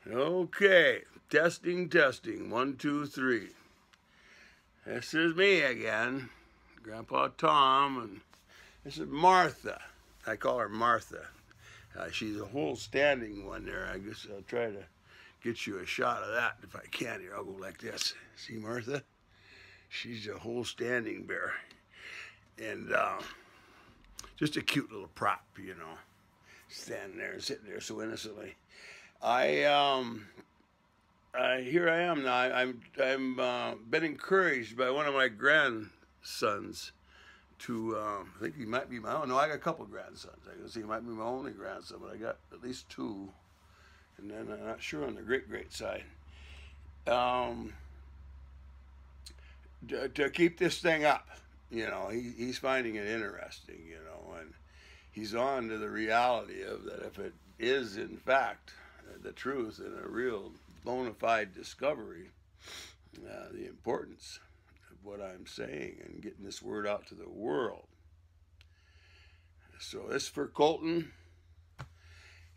Okay, testing, testing. 1, 2, 3. This is me again, Grandpa Tom, and this is Martha. I call her Martha. She's a whole standing one there. I guess I'll try to get you a shot of that if I can. Here, I'll go like this. See Martha? She's a whole standing bear. And just a cute little prop, standing there, sitting there so innocently. Here I am now. I'm been encouraged by one of my grandsons to. I think he might be my own. No, I got a couple grandsons. I can see he might be my only grandson, but I got at least two, and then I'm not sure on the great side. To keep this thing up, he's finding it interesting, and he's on to the reality of that if it is in fact the truth and a real bona fide discovery, the importance of what I'm saying and getting this word out to the world. So this for Colton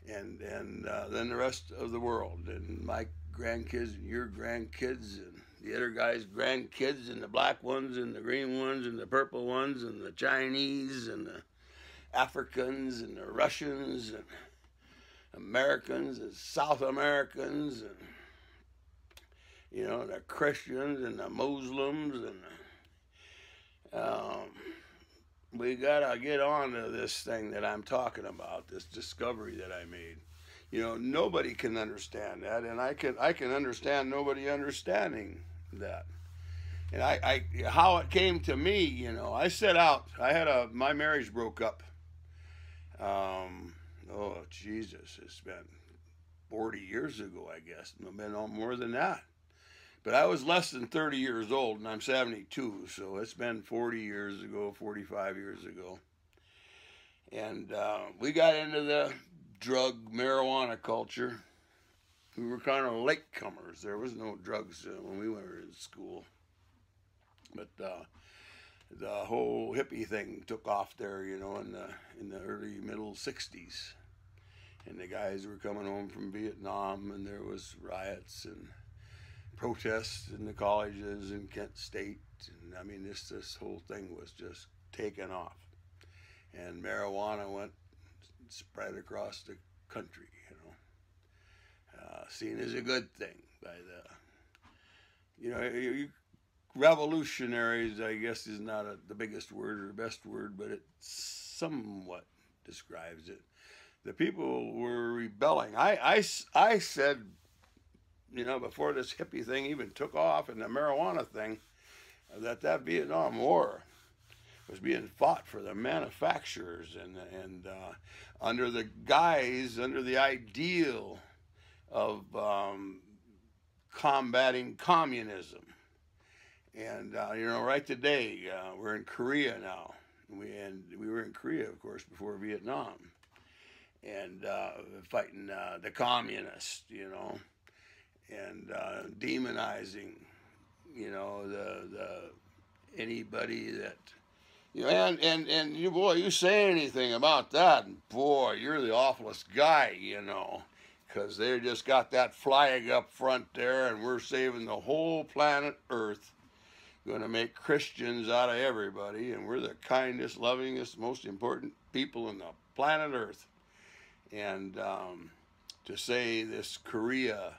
and then the rest of the world and my grandkids and your grandkids and the other guys' grandkids and the black ones and the green ones and the purple ones and the Chinese and the Africans and the Russians and Americans and South Americans and the Christians and the Muslims and we gotta get on to this thing that I'm talking about, this discovery that I made. Nobody can understand that, and I can understand nobody understanding that. And how it came to me, I set out. My marriage broke up. Oh Jesus, it's been 40 years ago, I guess. It's been more than that. But I was less than 30 years old, and I'm 72, so it's been 40 years ago, 45 years ago. And we got into the drug marijuana culture. We were kind of latecomers. There was no drugs when we were in school. But the whole hippie thing took off there, in the early middle 60s. And the guys were coming home from Vietnam, and there was riots and protests in the colleges in Kent State. And I mean, this whole thing was just taken off. And marijuana spread across the country, seen as a good thing by the, revolutionaries, I guess, is not the biggest word or best word, but it somewhat describes it. The people were rebelling. I said, before this hippie thing even took off and the marijuana thing, that Vietnam War was being fought for the manufacturers and under the ideal of combating communism. And right today we're in Korea now. We were in Korea, of course, before Vietnam, and fighting the communists, and demonizing, the anybody that. And you, boy, you say anything about that, and boy, you're the awfulest guy, because they just got that flag up front there, and we're saving the whole planet Earth, going to make Christians out of everybody, and we're the kindest, lovingest, most important people in the planet Earth. And to say this Korea,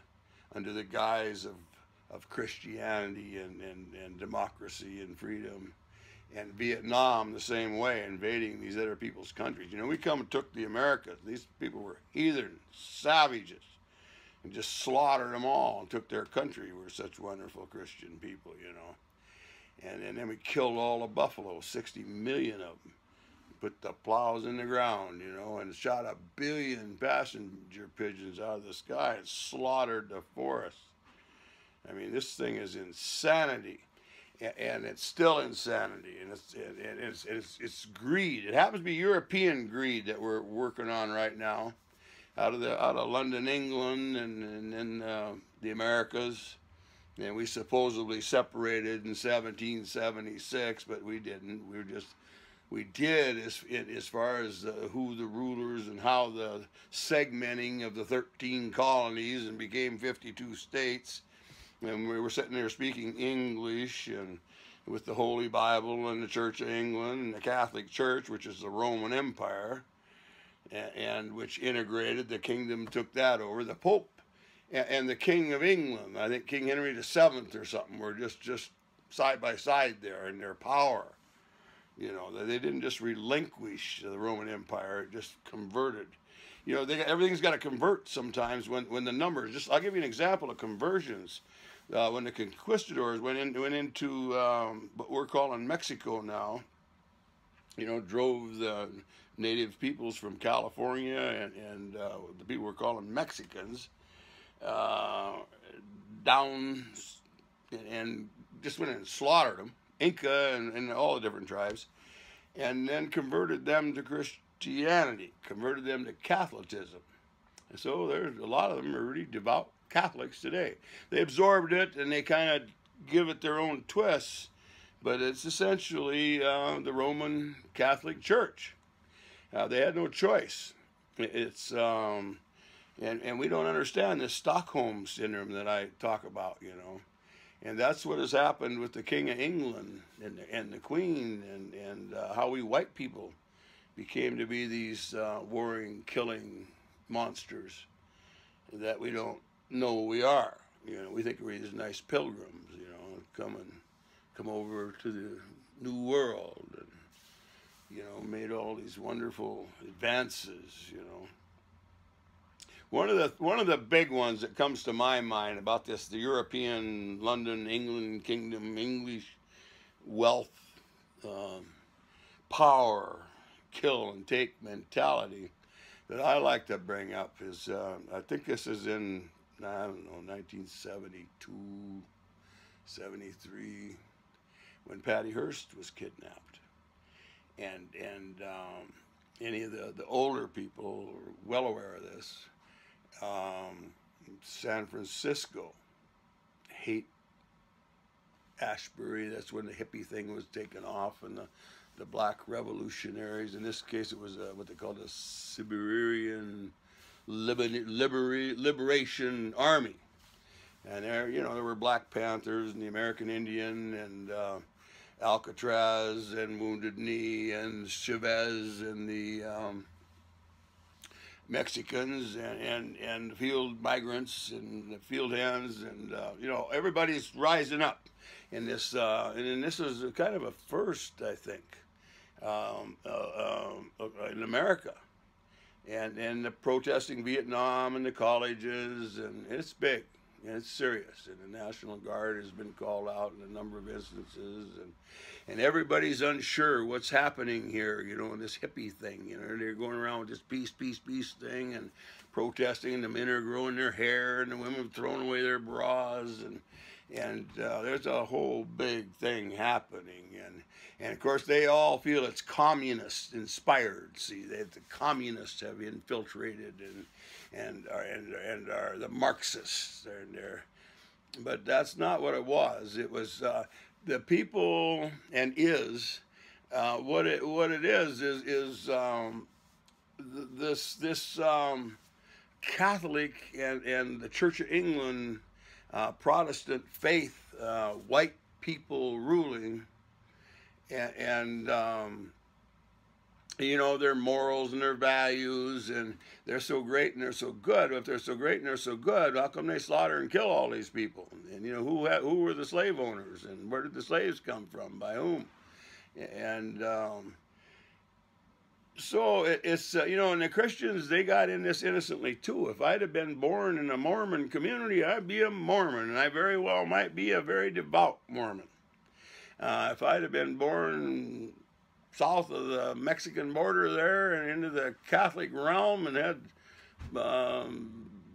under the guise of Christianity and democracy and freedom, and Vietnam the same way, invading these other people's countries. We come and took the Americas. These people were heathen, savages, and just slaughtered them all and took their country. We're such wonderful Christian people, And then we killed all the buffalo, 60 million of them. Put the plows in the ground, and shot 1 billion passenger pigeons out of the sky and slaughtered the forest. I mean, this thing is insanity. And it's still insanity, and it's greed. It happens to be European greed that we're working on right now, out of London, England, and the Americas. And we supposedly separated in 1776, but we didn't. We were just we did as far as who the rulers and how the segmenting of the 13 colonies and became 52 states. And we were sitting there speaking English and with the Holy Bible and the Church of England and the Catholic Church, which is the Roman Empire, and which integrated, the kingdom took that over. The Pope and the King of England, I think King Henry VII or something, were just side by side there in their power. You know, they didn't just relinquish the Roman Empire, it just converted. You know, everything's got to convert sometimes when the numbers, I'll give you an example of conversions. When the conquistadors went into what we're calling Mexico now, you know, drove the native peoples from California and the people we're calling Mexicans down and just went and slaughtered them, Inca and all the different tribes, and then converted them to Christianity, converted them to Catholicism. And so there's a lot of them are really devout Catholics today. They absorbed it and they kind of give it their own twists, but it's essentially the Roman Catholic Church. They had no choice. It's and we don't understand this Stockholm syndrome that I talk about, you know, and that's what has happened with the King of England and the Queen and how we white people became to be these warring, killing monsters that we don't know we are. You know, we think we're these nice pilgrims, you know, come over to the New World and, you know, made all these wonderful advances, you know. One of the big ones that comes to my mind about this, the European, London, England kingdom, English wealth, power, kill and take mentality that I like to bring up is, I think this is in, I don't know, 1972, 73, when Patty Hearst was kidnapped. And any of the older people are well aware of this. San Francisco, hate Ashbury, that's when the hippie thing was taken off, and the black revolutionaries, in this case it was what they called the Siberian Liberation Army. And there, you know, there were Black Panthers and the American Indian and Alcatraz and Wounded Knee and Chavez and the Mexicans and field migrants and the field hands and you know, everybody's rising up in this and this is kind of a first, I think, in America, and the protesting Vietnam and the colleges, and it's big and it's serious, and the National Guard has been called out in a number of instances, and everybody's unsure what's happening here, you know, in this hippie thing. You know, they're going around with this peace, peace, peace thing and protesting, and the men are growing their hair, and the women are throwing away their bras, and there's a whole big thing happening, and of course they all feel it's communist inspired. See, that the communists have infiltrated and are the Marxists, but that's not what it was. It was the people, and is what it is this Catholic and the Church of England Protestant faith, white people ruling, and you know, their morals and their values, and they're so great and they're so good. If they're so great and they're so good, how come they slaughter and kill all these people? And you know, who were the slave owners, and where did the slaves come from, by whom? And so it's you know, and the Christians, they got in this innocently too. If I'd have been born in a Mormon community, I'd be a Mormon, and I very well might be a very devout Mormon. If I'd have been born south of the Mexican border there and into the Catholic realm and had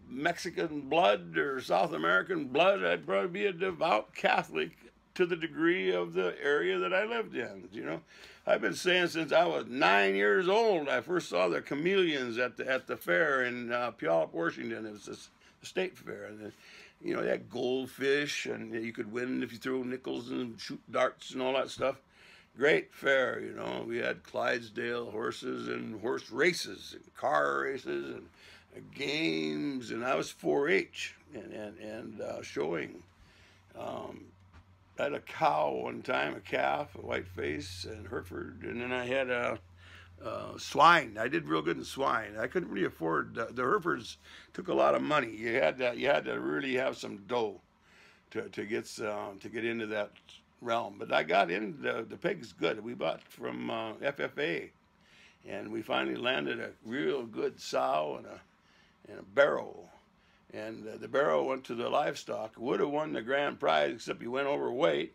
Mexican blood or South American blood, I'd probably be a devout Catholic to the degree of the area that I lived in. You know, I've been saying since I was 9 years old, I first saw the chameleons at the fair in Puyallup, Washington. It was the state fair, and you know, they had goldfish, and you could win if you threw nickels and shoot darts and all that stuff. great fair, you know. We had Clydesdale horses and horse races and car races and games, and I was 4-H and showing. I had a cow one time, a calf, a white face, and Hereford, and then I had a swine. I did real good in swine. I couldn't really afford the Herefords. Took a lot of money. You had to really have some dough to get into that realm. But I got in the pigs good. We bought from FFA, and we finally landed a real good sow and a barrow. And the barrow went to the livestock. Would have won the grand prize, except he went overweight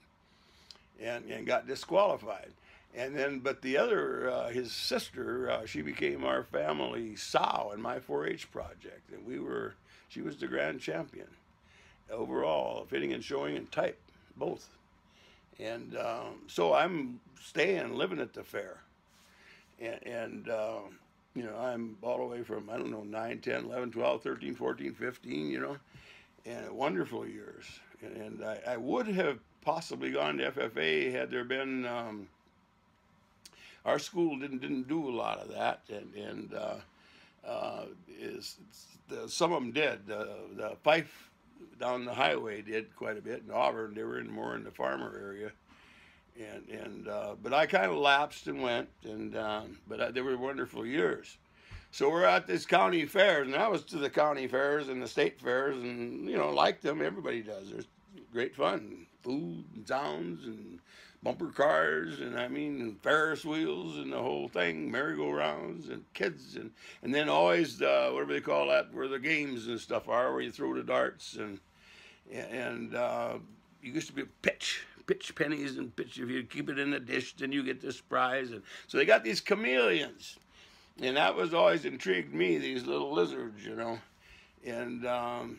and got disqualified. And then, but the other, his sister, she became our family sow in my 4-H project, and she was the grand champion overall, fitting and showing and type, both. And so I'm living at the fair, and you know, I'm all the way from, I don't know, 9, 10, 11, 12, 13, 14, 15, you know, and wonderful years. And I would have possibly gone to FFA had there been, our school didn't do a lot of that, and some of them did. The Fife down the highway did quite a bit. In Auburn, they were more in the farmer area. But I kind of lapsed and went, but they were wonderful years. So we're at this county fairs, and I was to the county fairs and the state fairs, and you know, liked them. Everybody does. There's great fun, food and sounds and bumper cars, and I mean Ferris wheels and the whole thing, merry-go-rounds and kids, and then always whatever they call that, where the games and stuff are, where you throw the darts and you used to be pitch pennies and pitch. If you keep it in the dish, then you get this prize. And so they got these chameleons, and that was always intrigued me. These little lizards, you know, and I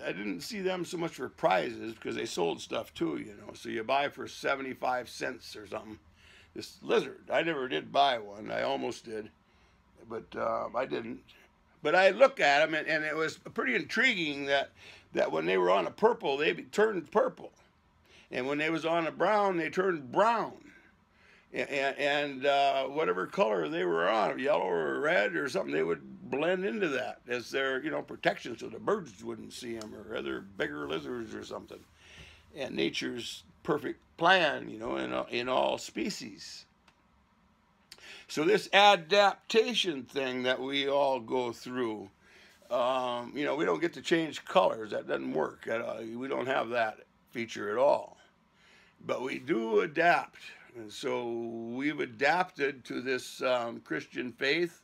didn't see them so much for prizes because they sold stuff too, you know. So you buy for 75 cents or something. This lizard, I never did buy one. I almost did, but I didn't. But I looked at them, and it was pretty intriguing that when they were on a purple, they turned purple. And when they was on a brown, they turned brown. And whatever color they were on, yellow or red or something, they would blend into that as their, you know, protection so the birds wouldn't see them or other bigger lizards or something. And nature's perfect plan, you know, in all species. So this adaptation thing that we all go through, you know, we don't get to change colors. That doesn't work. We don't have that feature at all. But we do adapt. And so we've adapted to this Christian faith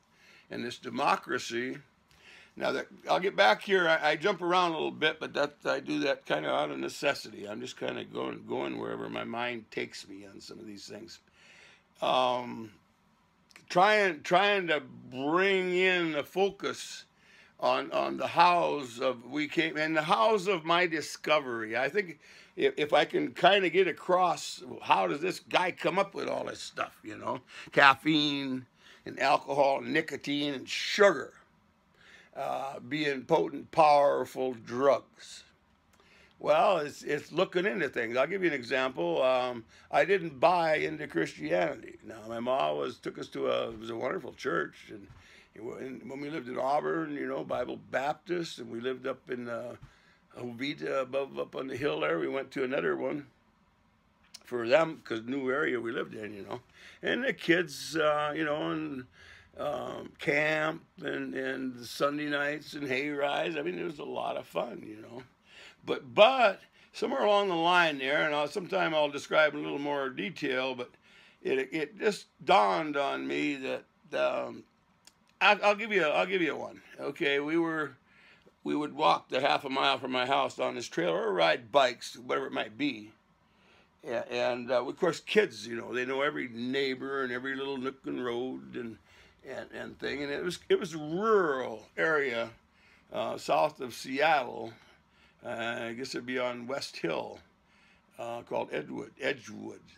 and this democracy. Now, I'll get back here. I jump around a little bit, but I do that kind of out of necessity. I'm just kind of going wherever my mind takes me on some of these things. Trying to bring in the focus on the hows of the hows of my discovery. I think if I can kind of get across, how does this guy come up with all this stuff, you know, caffeine and alcohol and nicotine and sugar being potent, powerful drugs. Well, it's looking into things. I'll give you an example. I didn't buy into Christianity. Now, my mom took us to it was a wonderful church, and when we lived in Auburn, you know, Bible Baptist, and we lived up in Jovita up on the hill there. We went to another one for them because new area we lived in, you know, and the kids, you know, and camp and Sunday nights and hay rides. I mean, it was a lot of fun, you know. But somewhere along the line there, and sometime I'll describe in a little more detail, but it just dawned on me that I'll give you one. Okay, we would walk the half a mile from my house on this trail or ride bikes, whatever it might be. And of course, kids, you know, they know every neighbor and every little nook and road and thing. And it was a rural area south of Seattle. I guess it'd be on West Hill, called Edgewood.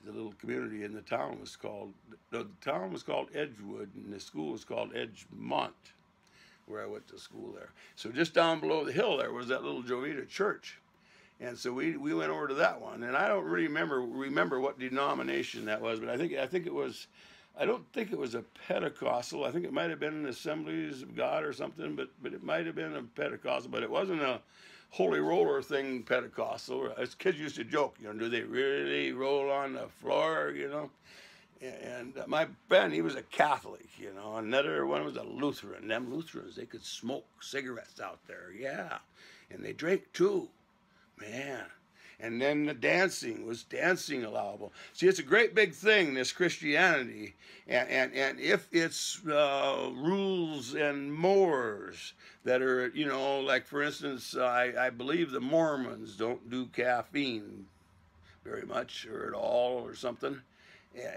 The little community in the town was called Edgewood, and the school was called Edgemont, where I went to school there. So just down below the hill there was that little Jovita church, And so we went over to that one, and I don't really remember what denomination that was, but I think it was, I don't think it was a Pentecostal. I think it might have been an Assemblies of God or something, but it might have been a Pentecostal, but it wasn't a holy roller thing Pentecostal. As kids used to joke, you know, do they really roll on the floor, you know? And my friend, he was a Catholic, you know. Another one was a Lutheran. Them Lutherans, they could smoke cigarettes out there, yeah. And they drank too. Man, and then the dancing, was dancing allowable? See, it's a great big thing, this Christianity, and if it's rules and mores that are, you know, like for instance, I believe the Mormons don't do caffeine very much or at all or something,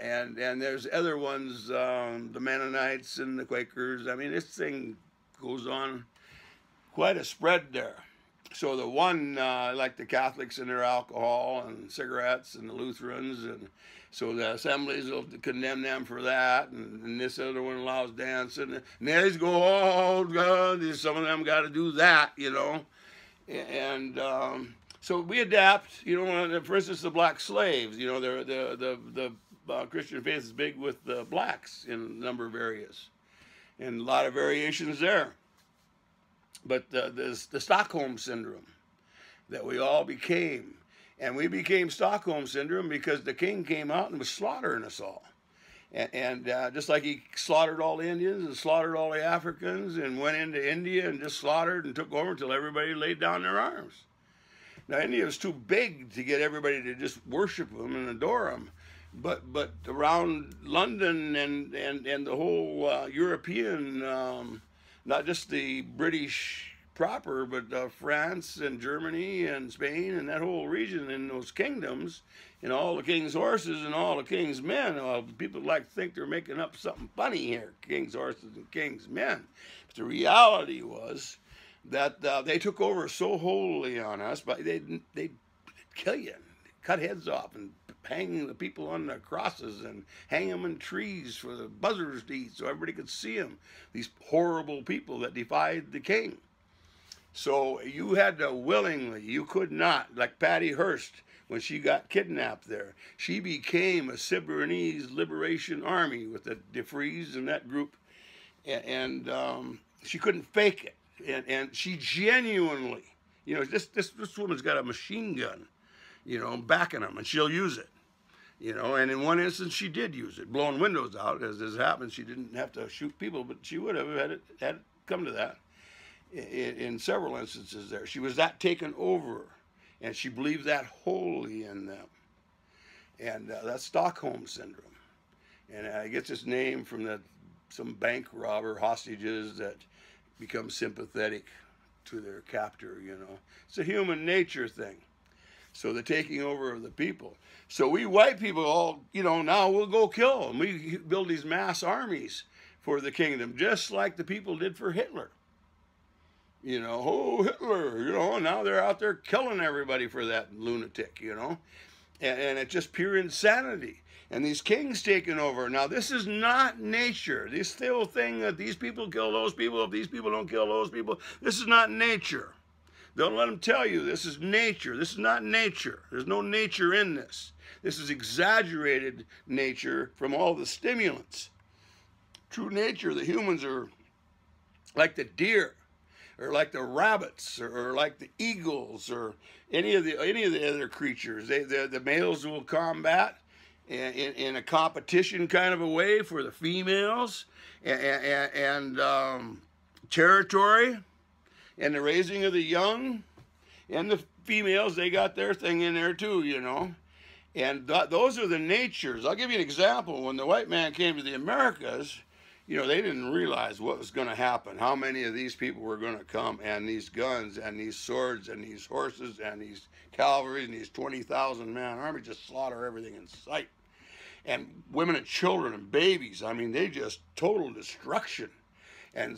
and there's other ones, the Mennonites and the Quakers. I mean, this thing goes on quite a spread there. So the one, like the Catholics and their alcohol and cigarettes, and the Lutherans, and so the assemblies will condemn them for that, and this other one allows dancing, and they just go, oh God, some of them got to do that, you know, and so we adapt, you know. For instance, the black slaves, you know, the Christian faith is big with the blacks in a number of areas, and a lot of variations there. But the Stockholm Syndrome that we all became. And we became Stockholm Syndrome because the king came out and was slaughtering us all. And just like he slaughtered all the Indians and slaughtered all the Africans and went into India and just slaughtered and took over until everybody laid down their arms. Now, India was too big to get everybody to just worship him and adore him. But around London and the whole European, not just the British proper, but France and Germany and Spain and that whole region and those kingdoms, and all the king's horses and all the king's men. People like to think they're making up something funny here, king's horses and king's men. But the reality was that they took over so wholly on us, but they'd kill you, cut heads off, and hang the people on the crosses and hang them in trees for the buzzards to eat so everybody could see them. These horrible people that defied the king. So you had to willingly, you could not, like Patty Hearst, when she got kidnapped there, she became a Sudanese Liberation Army with the DeFreeze and that group, and she couldn't fake it, and she genuinely, you know, this woman's got a machine gun, you know, backing them, and she'll use it. You know, and in one instance she did use it, blowing windows out. As this happens, she didn't have to shoot people, but she would have had it come to that in several instances there. She was that taken over, and she believed that wholly in them. And that's Stockholm Syndrome. And it gets its name from some bank robber hostages that become sympathetic to their captor, you know. It's a human nature thing. So the taking over of the people. So we white people all, you know, now we'll go kill them. We build these mass armies for the kingdom, just like the people did for Hitler. You know, oh, Hitler, you know, now they're out there killing everybody for that lunatic, you know. And it's just pure insanity. And these kings taking over. Now, this is not nature. This still thing that these people kill those people, if these people don't kill those people, this is not nature. Don't let them tell you this is nature. This is not nature. There's no nature in this. This is exaggerated nature from all the stimulants. True nature, the humans are like the deer, or like the rabbits, or like the eagles, or any of the other creatures. The males will combat in a competition kind of a way for the females, and territory, and the raising of the young, and the females, they got their thing in there too, you know. And those are the natures. I'll give you an example. When the white man came to the Americas, you know, they didn't realize what was going to happen, how many of these people were going to come, and these guns, and these swords, and these horses, and these cavalry, and these 20,000-man army just slaughter everything in sight. And women and children and babies, I mean, they just total destruction. And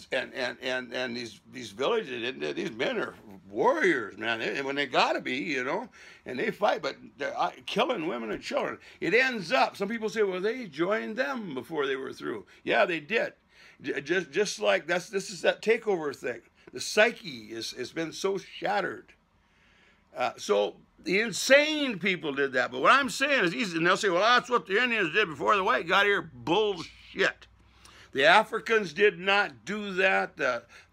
these villages, these men are warriors, man. And when they gotta be, you know, and they fight, but they're killing women and children. It ends up. Some people say, well, they joined them before they were through. Yeah, they did. Just like this is that takeover thing. The psyche has been so shattered. So the insane people did that. But what I'm saying is easy. And they'll say, well, that's what the Indians did before the white got here. Bullshit. The Africans did not do that.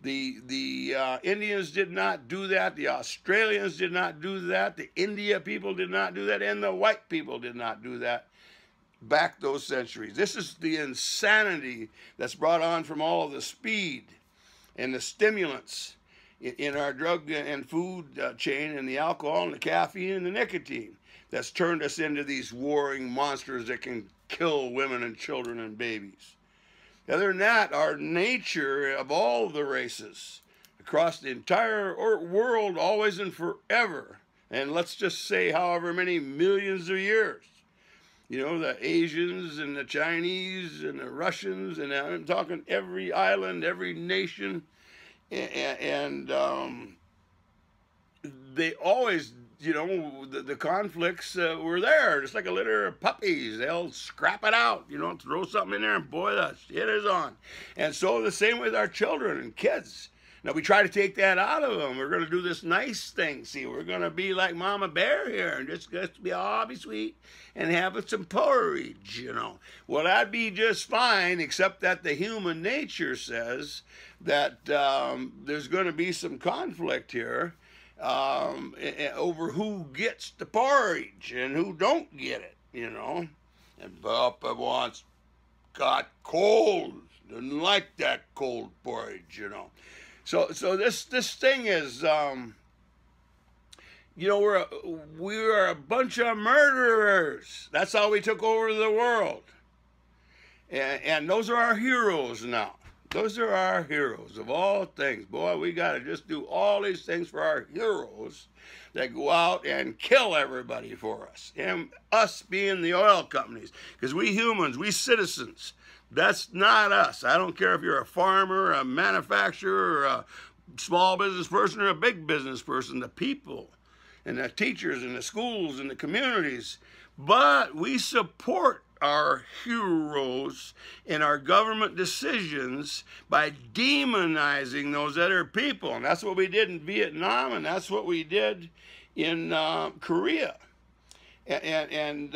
The Indians did not do that. The Australians did not do that. The India people did not do that. And the white people did not do that back those centuries. This is the insanity that's brought on from all of the speed and the stimulants in our drug and food chain, and the alcohol and the caffeine and the nicotine that's turned us into these warring monsters that can kill women and children and babies. Other than that, our nature of all the races across the entire world, always and forever, and let's just say however many millions of years, you know, the Asians and the Chinese and the Russians, and I'm talking every island, every nation, and they always, you know, the conflicts were there, just like a litter of puppies. They'll scrap it out, you know, throw something in there, and boy, the shit is on. And so the same with our children and kids. Now, we try to take that out of them. We're going to do this nice thing. See, we're going to be like Mama Bear here and just be sweet and have some porridge, you know. Well, that'd be just fine, except that the human nature says that there's going to be some conflict here over who gets the porridge and who don't get it, you know. And Papa got cold, didn't like that cold porridge, you know. So this thing is, you know, we're a bunch of murderers. That's how we took over the world, and those are our heroes now. Those are our heroes of all things. Boy, we got to just do all these things for our heroes that go out and kill everybody for us, and us being the oil companies, because we humans, we citizens. That's not us. I don't care if you're a farmer, a manufacturer, or a small business person, or a big business person, the people and the teachers and the schools and the communities. But we support our heroes in our government decisions by demonizing those other people. And that's what we did in Vietnam, and that's what we did in Korea. And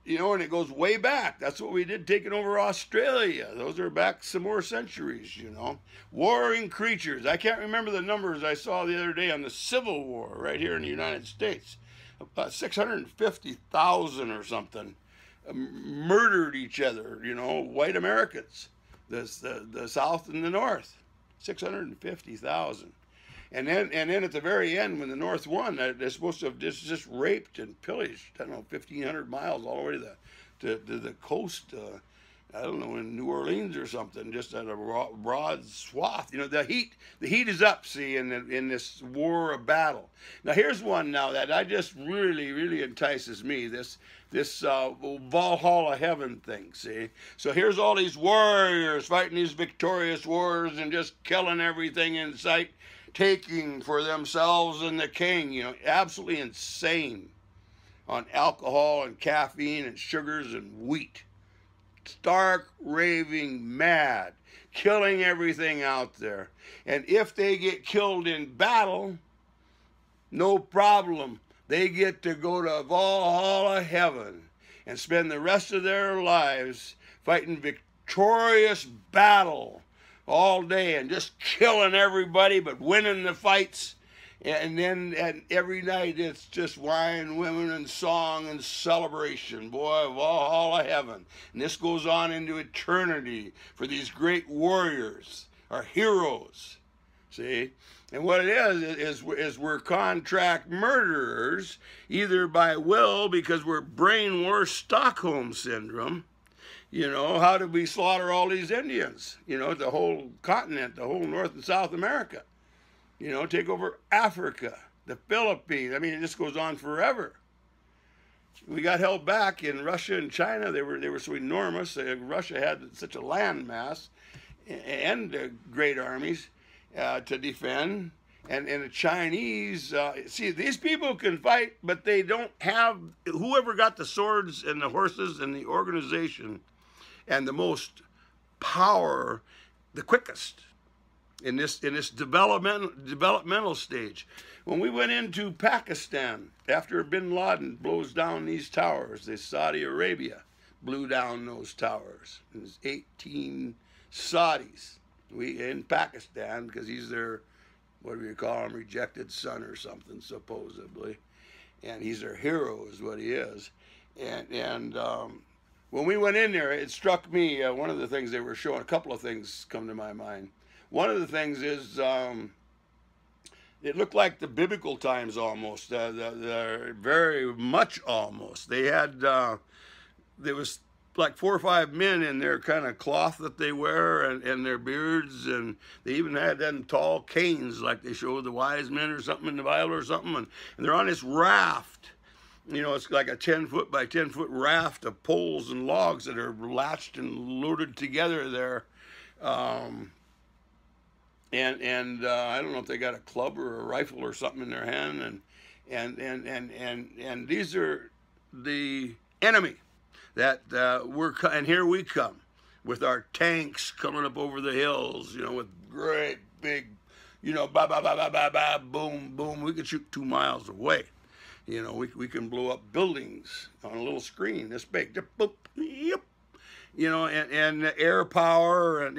you know, and it goes way back. That's what we did taking over Australia. Those are back some more centuries, you know. Warring creatures. I can't remember the numbers I saw the other day on the Civil War right here in the United States. About 650,000 or something murdered each other, you know, white Americans. The South and the North. 650,000. And then at the very end, when the North won, they're supposed to have just raped and pillaged, I don't know, 1,500 miles all the way to the coast, I don't know, in New Orleans or something, just at a broad swath. You know, the heat is up, see, in this war of battle. Now, here's one now that I just really entices me, this Valhalla heaven thing, see. So here's all these warriors fighting these victorious wars and just killing everything in sight, taking for themselves and the king, you know, absolutely insane on alcohol and caffeine and sugars and wheat. Stark raving mad, killing everything out there. And if they get killed in battle, no problem. They get to go to Valhalla heaven and spend the rest of their lives fighting victorious battle all day and just killing everybody but winning the fights. And then every night it's just wine, women, and song and celebration. Boy, Valhalla heaven. And this goes on into eternity for these great warriors, our heroes. See? And what it is we're contract murderers, either by will, because we're brainwashed Stockholm syndrome. You know, how did we slaughter all these Indians? You know, the whole continent, the whole North and South America. You know, take over Africa, the Philippines. I mean, it just goes on forever. We got held back in Russia and China. They were so enormous. Russia had such a land mass and great armies to defend. And the Chinese, see, these people can fight, but they don't have, whoever got the swords and the horses and the organization and the most power, the quickest, in this developmental stage. When we went into Pakistan after Bin Laden blows down these towers, Saudi Arabia blew down those towers. It was 18 Saudis in Pakistan, because he's their, what do you call him, rejected son or something, supposedly, and he's their hero is what he is. And when we went in there, it struck me, one of the things they were showing, a couple of things come to my mind. One of the things is it looked like the biblical times almost, very much almost. They had, there was like 4 or 5 men in their kind of cloth that they wear and their beards, and they even had them tall canes like they showed the wise men or something in the Bible or something, and they're on this raft. You know, it's like a 10-foot by 10-foot raft of poles and logs that are latched and loaded together there. And I don't know if they got a club or a rifle or something in their hand, and these are the enemy that and here we come with our tanks coming up over the hills, you know, with great big, you know, ba ba ba ba ba ba, boom boom. We can shoot 2 miles away. You know, we can blow up buildings on a little screen this big. Boop, yep. You know, and air power and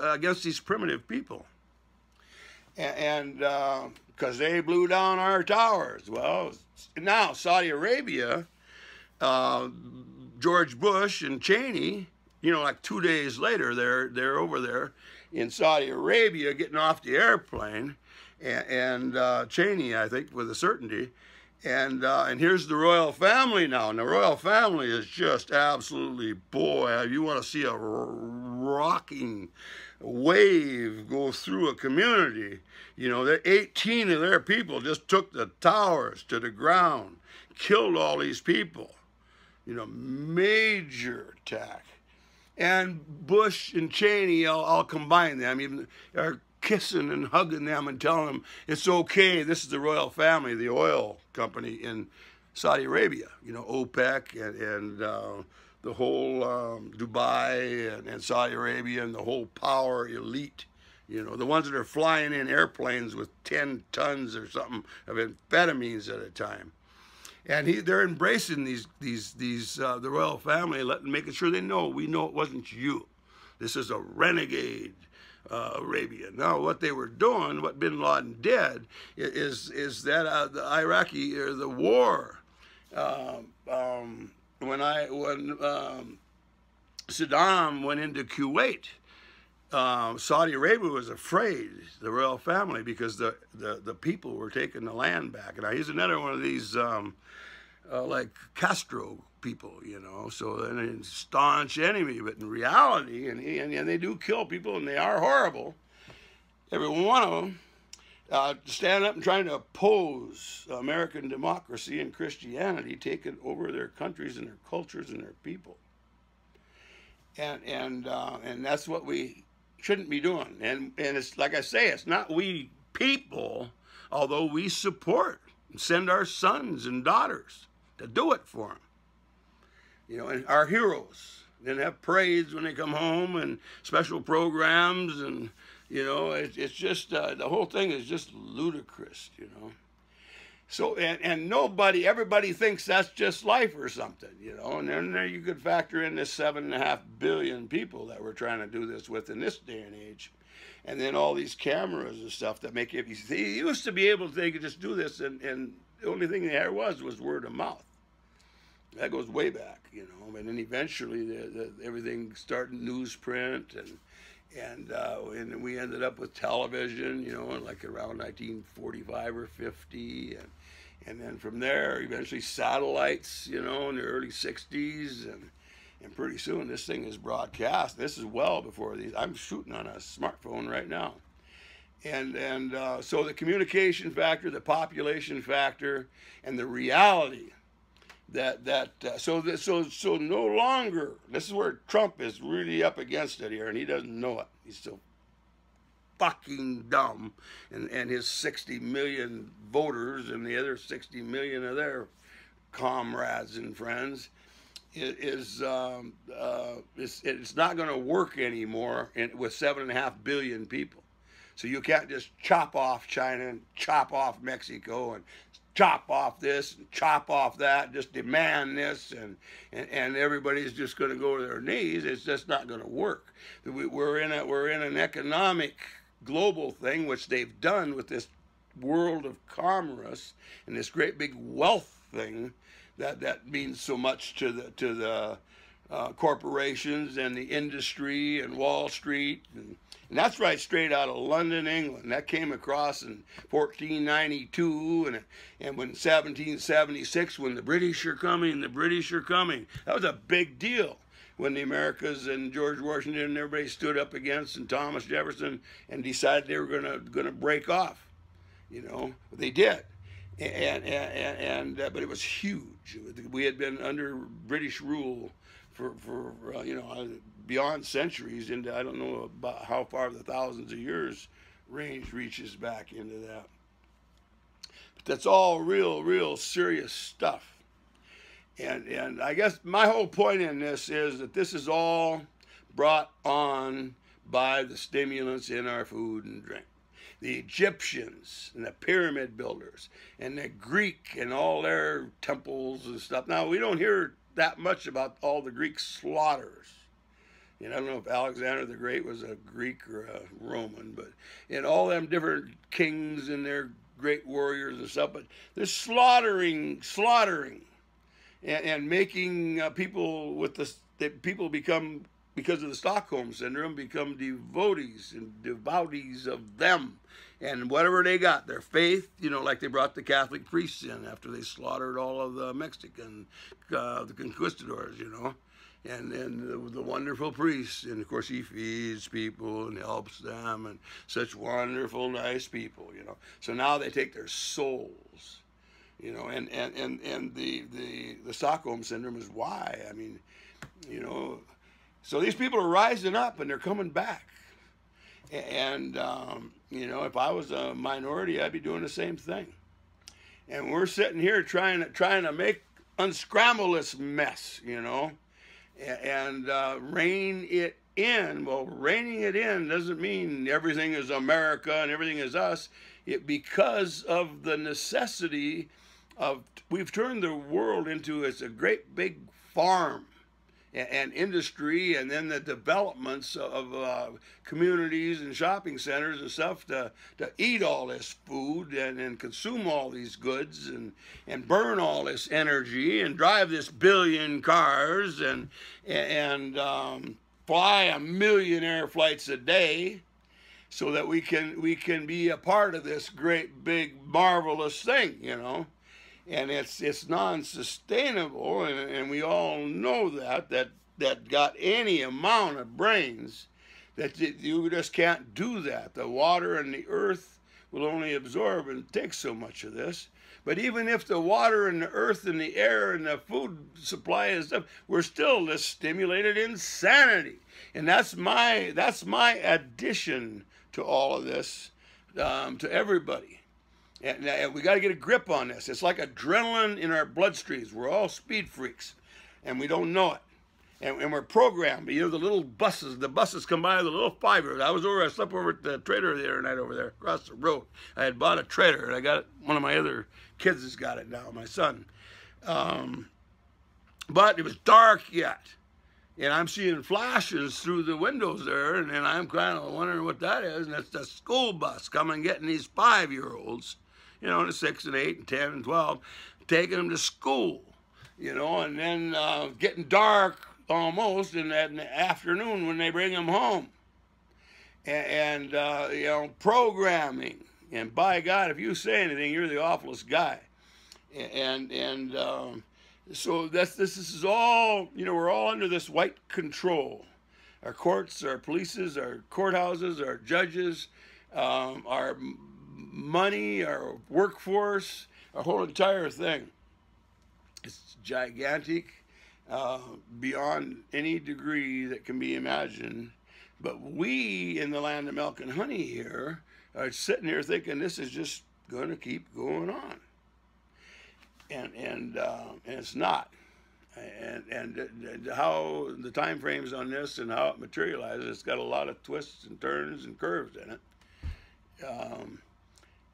against these primitive people. And because they blew down our towers. Well, now Saudi Arabia, George Bush and Cheney, you know, like 2 days later, they're over there in Saudi Arabia getting off the airplane, and Cheney, I think, with a certainty. And here's the royal family now. And the royal family is just absolutely, boy, you want to see a rocking wave go through a community. You know, 18 of their people just took the towers to the ground, killed all these people. You know, major attack. And Bush and Cheney, I'll combine them, even are kissing and hugging them and telling them it's okay. This is the royal family, the oil company in Saudi Arabia. You know, OPEC and the whole Dubai and Saudi Arabia and the whole power elite. You know, the ones that are flying in airplanes with 10 tons or something of amphetamines at a time. And they're embracing the royal family, making sure they know, we know it wasn't you. This is a renegade Arabia. Now, what they were doing, what Bin Laden did, is that the Iraqi or the war. When Saddam went into Kuwait, Saudi Arabia was afraid, the royal family, because the people were taking the land back. And he's another one of these like Castro people, you know, so they're a staunch enemy, but in reality, and they do kill people, and they are horrible, every one of them, stand up and trying to oppose American democracy and Christianity, taking over their countries and their cultures and their people. And that's what we shouldn't be doing. And it's like I say, it's not we people, although we support and send our sons and daughters to do it for them. You know, and our heroes then have parades when they come home and special programs, and you know, it's just the whole thing is just ludicrous, you know. So and everybody thinks that's just life or something, you know. And then there you could factor in this 7.5 billion people that we're trying to do this with in this day and age, and then all these cameras and stuff that make it. They used to be able to, they could just do this, and the only thing they had was word of mouth. That goes way back, you know. And then eventually everything started newsprint, and we ended up with television, you know, like around 1945 or 50, and then from there eventually satellites, you know, in the early 60s, and pretty soon this thing is broadcast. This is well before these. I'm shooting on a smartphone right now, and so the communication factor, the population factor, and the reality. So no longer, this is where Trump is really up against it here, and he doesn't know it. He's so fucking dumb, and his 60 million voters and the other 60 million of their comrades and friends it's not going to work anymore with 7.5 billion people. So you can't just chop off China and chop off Mexico and chop off this and chop off that, just demand this, and everybody's just going to go to their knees. It's just not going to work. We're in an economic global thing, which they've done with this world of commerce and this great big wealth thing that means so much to the corporations and the industry and Wall Street, and that's right straight out of London, England. That came across in 1492, and when 1776, when the British are coming, the British are coming. That was a big deal when the Americas and George Washington and everybody stood up against, and Thomas Jefferson, and decided they were gonna break off. You know, they did. But it was huge. We had been under British rule for you know, beyond centuries, into I don't know about how far the thousands of years range reaches back into that. But that's all real serious stuff. And I guess my whole point in this is that this is all brought on by the stimulants in our food and drink. The Egyptians and the pyramid builders and the Greek and all their temples and stuff. Now, we don't hear that much about all the Greek slaughters. You know, I don't know if Alexander the Great was a Greek or a Roman, but and all them different kings and their great warriors and stuff. But they're slaughtering, and making people with people become, because of the Stockholm Syndrome, become devotees of them. And whatever they got, their faith, you know, like they brought the Catholic priests in after they slaughtered all of the Mexican, the conquistadors, you know. And the wonderful priests, and of course he feeds people and helps them, and such wonderful, nice people, you know. So now they take their souls, you know, and the Stockholm Syndrome is why. I mean, you know, so these people are rising up and they're coming back. And, you know, if I was a minority, I'd be doing the same thing. And we're sitting here trying to unscramble this mess, you know, and rein it in. Well, reining it in doesn't mean everything is America and everything is us. Because of the necessity of, we've turned the world into a great big farm and industry, and then the developments of communities and shopping centers and stuff to eat all this food and consume all these goods and burn all this energy and drive this billion cars and fly 1 million air flights a day, so that we can be a part of this great big marvelous thing, you know. And it's non-sustainable, and we all know that got any amount of brains, that you just can't do that. The water and the earth will only absorb and take so much of this. But even if the water and the earth and the air and the food supply and stuff, we're still this stimulated insanity. And that's my addition to all of this, to everybody. And we got to get a grip on this. It's like adrenaline in our bloodstreams. We're all speed freaks, and we don't know it. And we're programmed. You know, the buses come by with a little 5-year-old. I slept over at the trailer the other night over there across the road. I had bought a trailer, and I got it. One of my other kids has got it now, my son. But it was dark yet. And I'm seeing flashes through the windows there, and I'm kind of wondering what that is. And it's the school bus coming, getting these 5-year-olds, you know, the 6 and 8 and 10 and 12, taking them to school, you know, and then getting dark almost in the afternoon when they bring them home. And you know, programming. And by God, if you say anything, you're the awfulest guy. So this is all, you know, we're all under this white control. Our courts, our polices, our courthouses, our judges, our money, our workforce, our whole entire thing. It's gigantic, beyond any degree that can be imagined. But we in the land of milk and honey here are sitting here thinking this is just going to keep going on. And it's not. And how the time frames on this and how it materializes, it's got a lot of twists and turns and curves in it.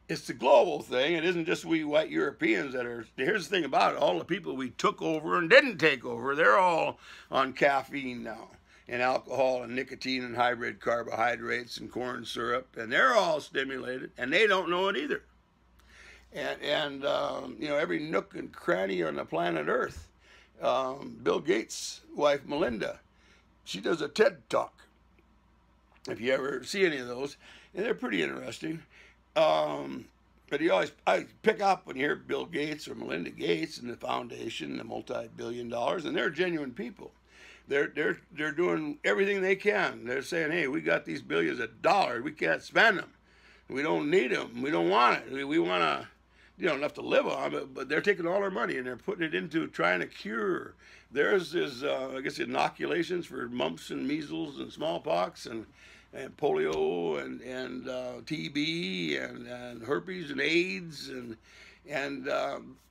It's the global thing. It isn't just we white Europeans that are. Here's the thing about it: all the people we took over and didn't take over, they're all on caffeine now, and alcohol, and nicotine, and hybrid carbohydrates, and corn syrup, and they're all stimulated, and they don't know it either. And you know, every nook and cranny on the planet Earth. Bill Gates' wife Melinda, she does a TED talk. If you ever see any of those, and they're pretty interesting. But I pick up when you hear Bill Gates or Melinda Gates and the foundation, the multi-billion-dollars, and they're genuine people. They're doing everything they can. They're saying, hey, we got these billions of dollars. We can't spend them. We don't need them. We don't want it. We want to, you know, enough to live on, but they're taking all our money and they're putting it into trying to cure. Theirs is, I guess, inoculations for mumps and measles and smallpox and polio and TB and herpes and AIDS and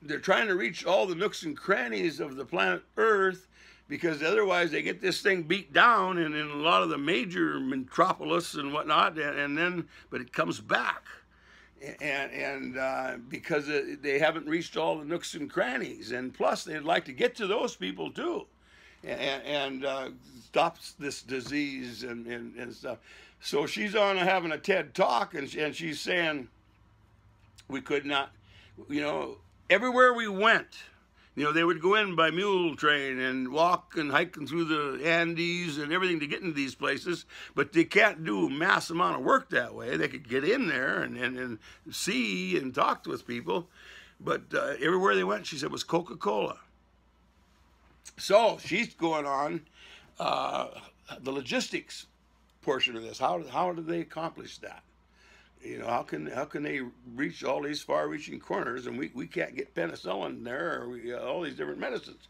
they're trying to reach all the nooks and crannies of the planet Earth, because otherwise they get this thing beat down in a lot of the major metropolis and whatnot, and then but it comes back, and because they haven't reached all the nooks and crannies, and plus they'd like to get to those people too. And stops this disease and stuff. So she's on having a TED talk, and she's saying we could not, you know, everywhere we went, you know, they would go in by mule train and walk and hiking through the Andes and everything to get into these places, but they can't do a mass amount of work that way. They could get in there and see and talk with people, but everywhere they went, she said, was Coca-Cola. So she's going on the logistics portion of this. How do they accomplish that? You know, how can they reach all these far-reaching corners, and we can't get penicillin there, or all these different medicines?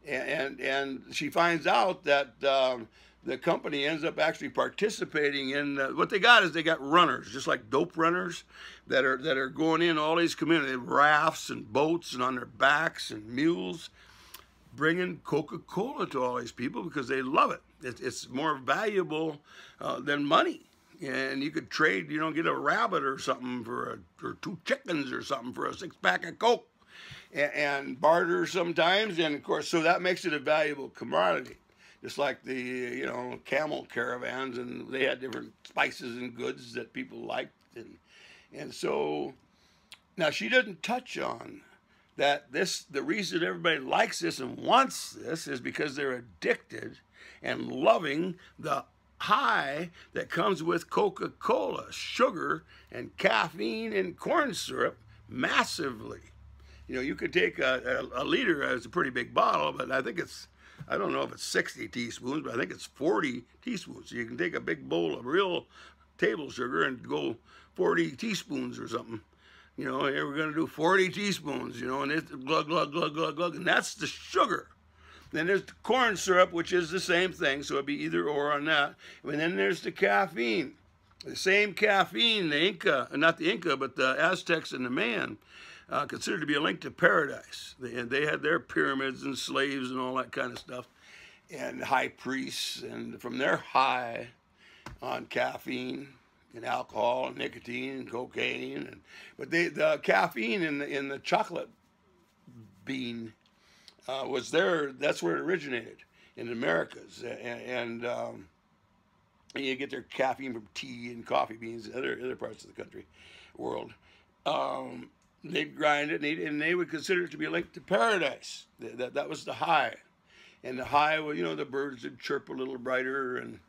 And she finds out that the company ends up actually participating in what they got is they got runners, just like dope runners, that are going in all these communities, rafts and boats and on their backs and mules, bringing Coca-Cola to all these people because they love it. It's more valuable than money. And you could trade, you know, get a rabbit or something or 2 chickens or something for a 6-pack of Coke and barter sometimes. And of course, so that makes it a valuable commodity. Just like the, you know, camel caravans, and they had different spices and goods that people liked. And so now she doesn't touch on that the reason everybody likes this and wants this is because they're addicted and loving the high that comes with Coca-Cola, sugar and caffeine and corn syrup massively. You know, you could take a liter as a pretty big bottle, but I think I don't know if it's 60 teaspoons, but I think it's 40 teaspoons. So you can take a big bowl of real table sugar and go 40 teaspoons or something. You know, here we're going to do 40 teaspoons, you know, and it's glug, glug, glug, glug, glug, and that's the sugar. Then there's the corn syrup, which is the same thing, so it'd be either or on that. And then there's the caffeine. The same caffeine, the Inca, not the Inca, but the Aztecs and the Mayan, considered to be a link to paradise. They had their pyramids and slaves and all that kind of stuff, and high priests, and from their high on caffeine and alcohol and nicotine and cocaine, but the caffeine in the chocolate bean was there. That's where it originated in the Americas, and you get their caffeine from tea and coffee beans and other parts of the world. They'd grind it and they would consider it to be a link to paradise. That was the high, and the high, well, you know, the birds would chirp a little brighter and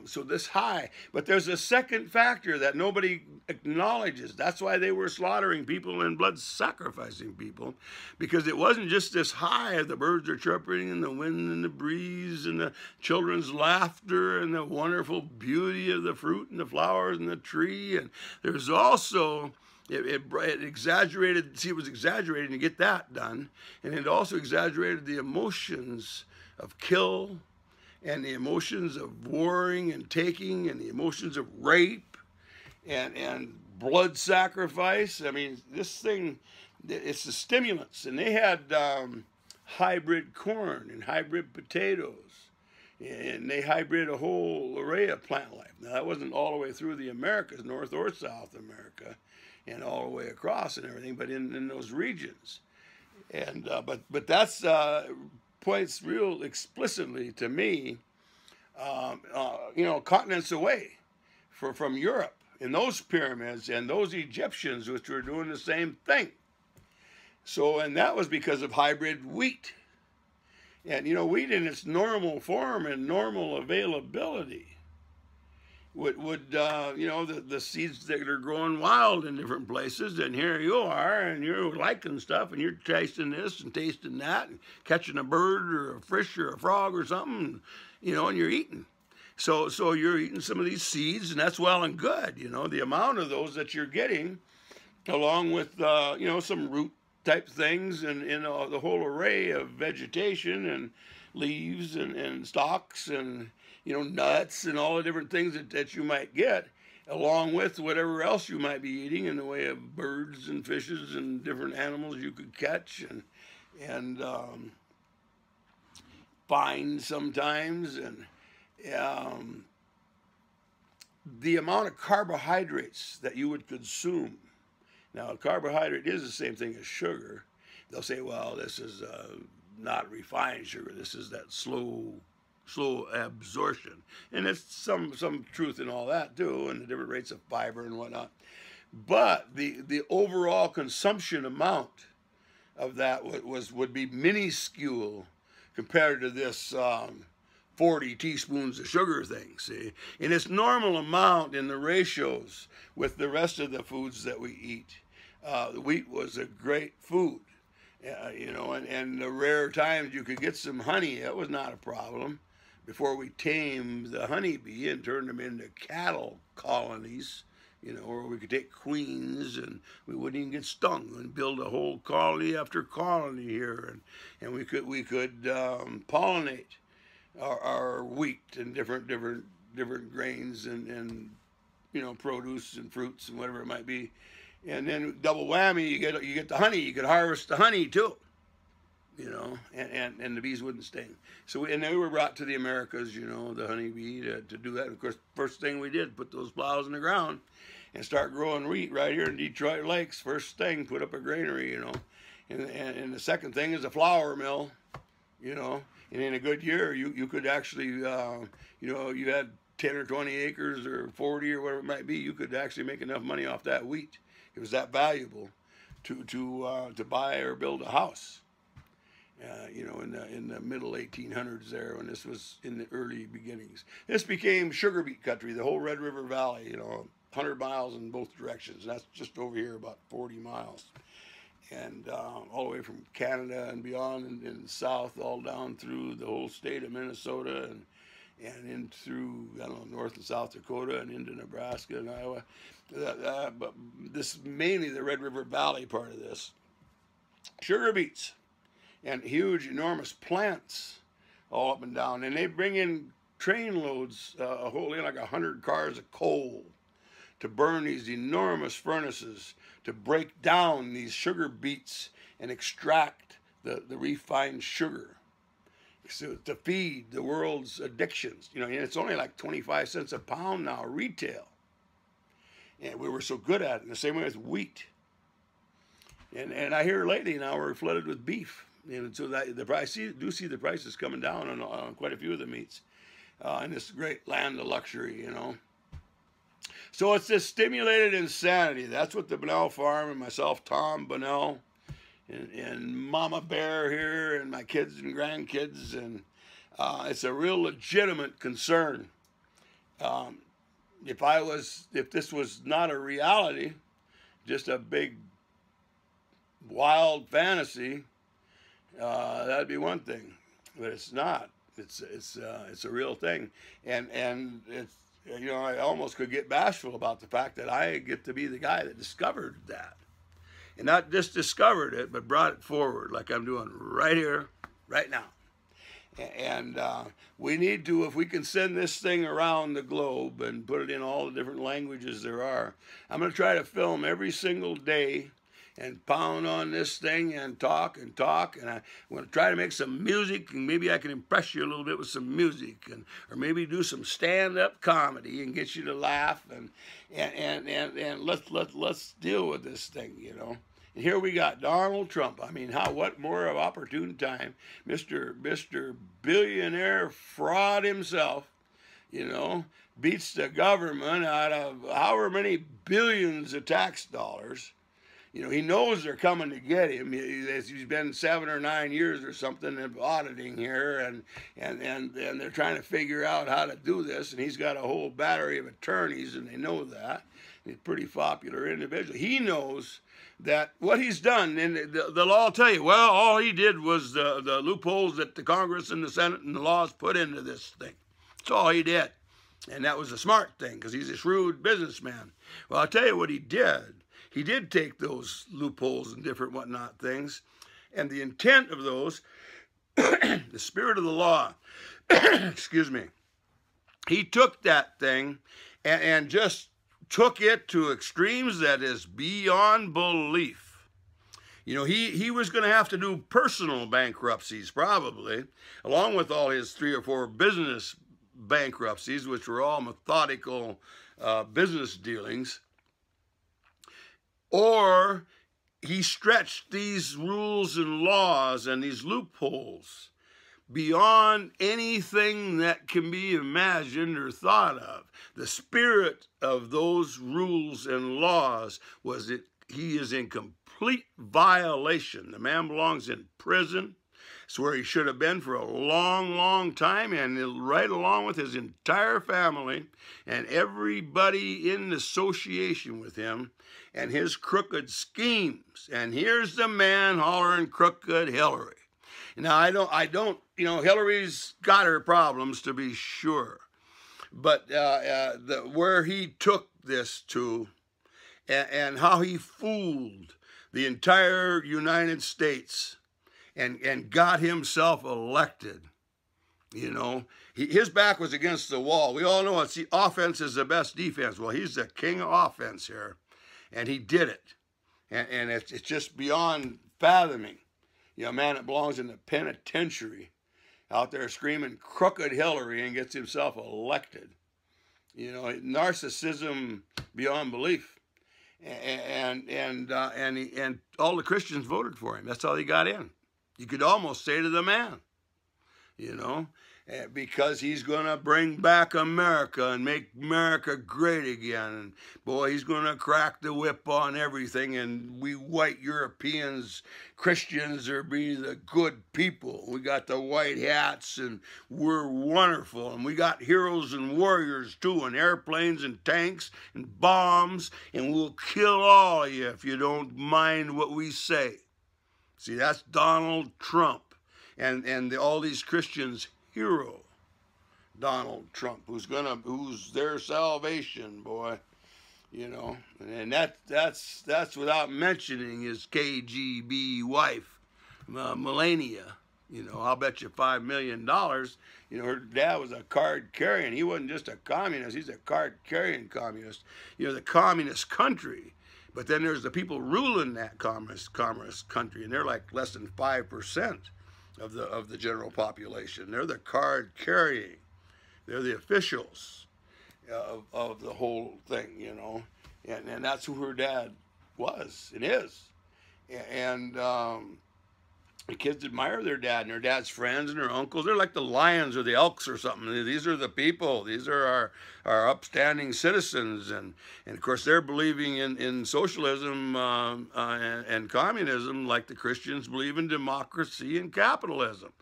so this high. But there's a second factor that nobody acknowledges. That's why they were slaughtering people and blood sacrificing people, because it wasn't just this high of the birds are chirping and the wind and the breeze and the children's laughter and the wonderful beauty of the fruit and the flowers and the tree. And there's also it exaggerated. See, it was exaggerating to get that done, and it also exaggerated the emotions of kill, and the emotions of warring and taking, and the emotions of rape and blood sacrifice. I mean, this thing, it's the stimulants. And they had hybrid corn and hybrid potatoes and they hybrid a whole array of plant life. Now that wasn't all the way through the Americas, North or South America, and all the way across and everything, but in those regions. And but that's points real explicitly to me, continents away from Europe, in those pyramids and those Egyptians, which were doing the same thing. So, and that was because of hybrid wheat. And, wheat in its normal form and normal availability would the seeds that are growing wild in different places, and here you are, and you're liking stuff, and you're tasting this and tasting that, and catching a bird or a fish or a frog or something, and you're eating. So you're eating some of these seeds, and that's well and good, the amount of those that you're getting, along with, some root type things and the whole array of vegetation and leaves and stalks and nuts and all the different things that you might get, along with whatever else you might be eating in the way of birds and fishes and different animals you could catch and find sometimes, and the amount of carbohydrates that you would consume. Now, carbohydrate is the same thing as sugar. They'll say, well, this is not refined sugar. This is that slow absorption. And there's some truth in all that, too, and the different rates of fiber and whatnot. But the overall consumption amount of that would be minuscule compared to this 40 teaspoons of sugar thing, see? In its normal amount in the ratios with the rest of the foods that we eat. The wheat was a great food, and the rare times you could get some honey, that was not a problem. Before we tamed the honeybee and turned them into cattle colonies, or we could take queens and we wouldn't even get stung and build a whole colony after colony here, and we could pollinate our wheat and different grains and produce and fruits and whatever it might be, and then double whammy, you get the honey. You could harvest the honey too, and the bees wouldn't sting. So and they were brought to the Americas, the honeybee to do that. And of course, first thing we did, put those plows in the ground and start growing wheat right here in Detroit Lakes. First thing, put up a granary, and the second thing is a flour mill, And in a good year, you could actually, you had 10 or 20 acres or 40 or whatever it might be, you could actually make enough money off that wheat. It was that valuable to buy or build a house. In the middle 1800s there, when this was in the early beginnings. This became sugar beet country, the whole Red River Valley, 100 miles in both directions. That's just over here about 40 miles. And all the way from Canada and beyond in the south, all down through the whole state of Minnesota and in through, North and South Dakota and into Nebraska and Iowa. But this mainly the Red River Valley part of this. Sugar beets and huge, enormous plants all up and down. And they bring in train loads, like 100 cars of coal to burn these enormous furnaces to break down these sugar beets and extract the refined sugar, so to feed the world's addictions. And it's only like 25 cents a pound now, retail. And we were so good at it, in the same way as wheat. And I hear lately now we're flooded with beef. And so that I do see the prices coming down on quite a few of the meats in this great land of luxury, So it's this stimulated insanity. That's what the Bunnell Farm and myself, Tom Bunnell, and Mama Bear here, and my kids and grandkids, and it's a real legitimate concern. If this was not a reality, just a big wild fantasy, that'd be one thing, but it's not. It's a real thing, and it's. I almost could get bashful about the fact that I get to be the guy that discovered that. And not just discovered it, but brought it forward like I'm doing right here, right now. And we need to, if we can send this thing around the globe and put it in all the different languages there are, I'm going to try to film every single day and pound on this thing and talk, and I'm going to try to make some music, and maybe I can impress you a little bit with some music, or maybe do some stand-up comedy and get you to laugh, and let's deal with this thing, you know. And here we got Donald Trump. I mean, what more of opportune time, Mr. Billionaire fraud himself, you know, beats the government out of however many billions of tax dollars. You know, he knows they're coming to get him. He's been 7 or 9 years or something of auditing here, and they're trying to figure out how to do this. And he's got a whole battery of attorneys, and they know that. He's a pretty popular individual. He knows that what he's done, and they'll all tell you, well, all he did was the loopholes that the Congress and the Senate and the laws put into this thing. That's all he did. And that was a smart thing, because he's a shrewd businessman. Well, I'll tell you what he did. He did take those loopholes and different whatnot things, and the intent of those, the spirit of the law, excuse me, he took that thing and just took it to extremes that is beyond belief. You know, he was going to have to do personal bankruptcies probably, along with all his 3 or 4 business bankruptcies, which were all methodical business dealings. Or he stretched these rules and laws and these loopholes beyond anything that can be imagined or thought of. The spirit of those rules and laws was that he is in complete violation. The man belongs in prison. It's where he should have been for a long, long time, and right along with his entire family and everybody in association with him and his crooked schemes. And here's the man hollering crooked Hillary. Now, I don't, you know, Hillary's got her problems, to be sure, but where he took this to, and how he fooled the entire United States and got himself elected. You know, his back was against the wall. We all know it's offense is the best defense. Well, he's the king of offense here, and he did it. And it's just beyond fathoming. You know, a man that belongs in the penitentiary out there screaming crooked Hillary and gets himself elected. You know, narcissism beyond belief. And all the Christians voted for him. That's how he got in. You could almost say to the man, you know, because he's going to bring back America and make America great again. And boy, he's going to crack the whip on everything. And we white Europeans, Christians, are be the good people. We got the white hats, and we're wonderful. And we got heroes and warriors too, and airplanes and tanks and bombs. And we'll kill all of you if you don't mind what we say. See, that's Donald Trump and all these Christians' hero, Donald Trump, who's their salvation, boy, you know. And that's without mentioning his KGB wife, Melania. You know, I'll bet you $5 million. You know, her dad was a card-carrying. He wasn't just a communist. He's a card-carrying communist. You know, the communist country. But then there's the people ruling that communist country, and they're like less than 5% of the general population. They're the card carrying. They're the officials of the whole thing, you know. And that's who her dad was and is. And the kids admire their dad and their dad's friends and their uncles. They're like the lions or the elks or something. These are the people. These are our upstanding citizens. And of course, they're believing in socialism and communism like the Christians believe in democracy and capitalism.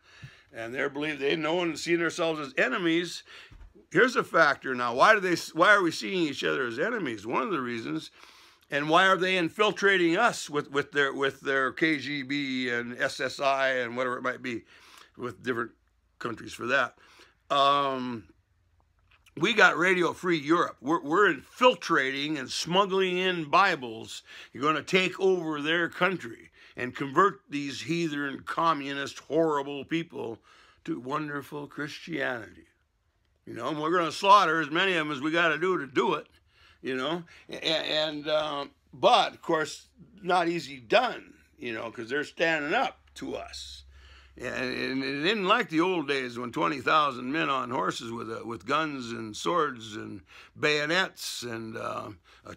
And they know and see themselves as enemies. Here's a factor now. Why are we seeing each other as enemies? One of the reasons. And why are they infiltrating us with their KGB and SSI and whatever it might be, with different countries for that? We got Radio Free Europe. We're infiltrating and smuggling in Bibles. You're going to take over their country and convert these heathen, communist, horrible people to wonderful Christianity. You know, and we're going to slaughter as many of them as we got to do it. You know, but of course not easy done, you know, because they're standing up to us. And it isn't like the old days when 20,000 men on horses with guns and swords and bayonets and a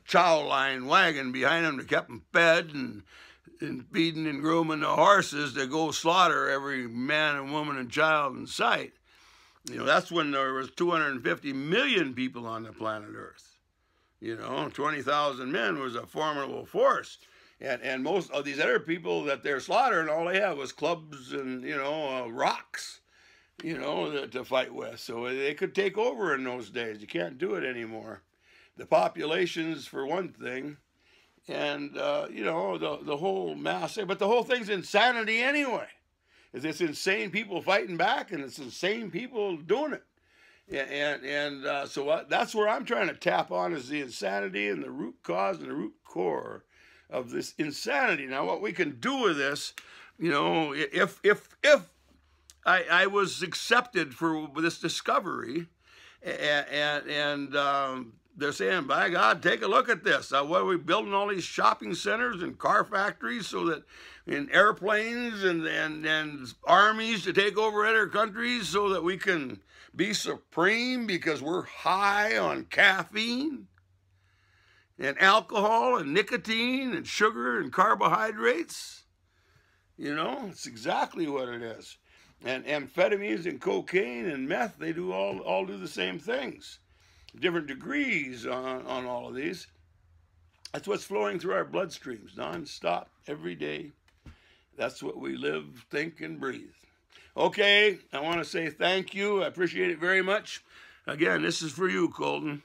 chow line wagon behind them that kept them fed and feeding and grooming the horses to go slaughter every man and woman and child in sight. You know, that's when there was 250 million people on the planet Earth. You know, 20,000 men was a formidable force. And most of these other people that they're slaughtering, all they had was clubs and, you know, rocks, you know, to fight with. So they could take over in those days. You can't do it anymore. The populations, for one thing, and, you know, the whole mass. But the whole thing's insanity anyway. It's insane people fighting back, and it's insane people doing it. So that's where I'm trying to tap on, is the insanity and the root cause and the root core of this insanity. Now, what we can do with this, you know, if I was accepted for this discovery, and they're saying, by God, take a look at this. What are we building all these shopping centers and car factories so that in airplanes and armies to take over other countries so that we can be supreme because we're high on caffeine and alcohol and nicotine and sugar and carbohydrates? You know, it's exactly what it is. And amphetamines and cocaine and meth, they do all do the same things. Different degrees on all of these. That's what's flowing through our bloodstreams nonstop, every day. That's what we live, think, and breathe. Okay, I want to say thank you. I appreciate it very much. Again, this is for you, Colton.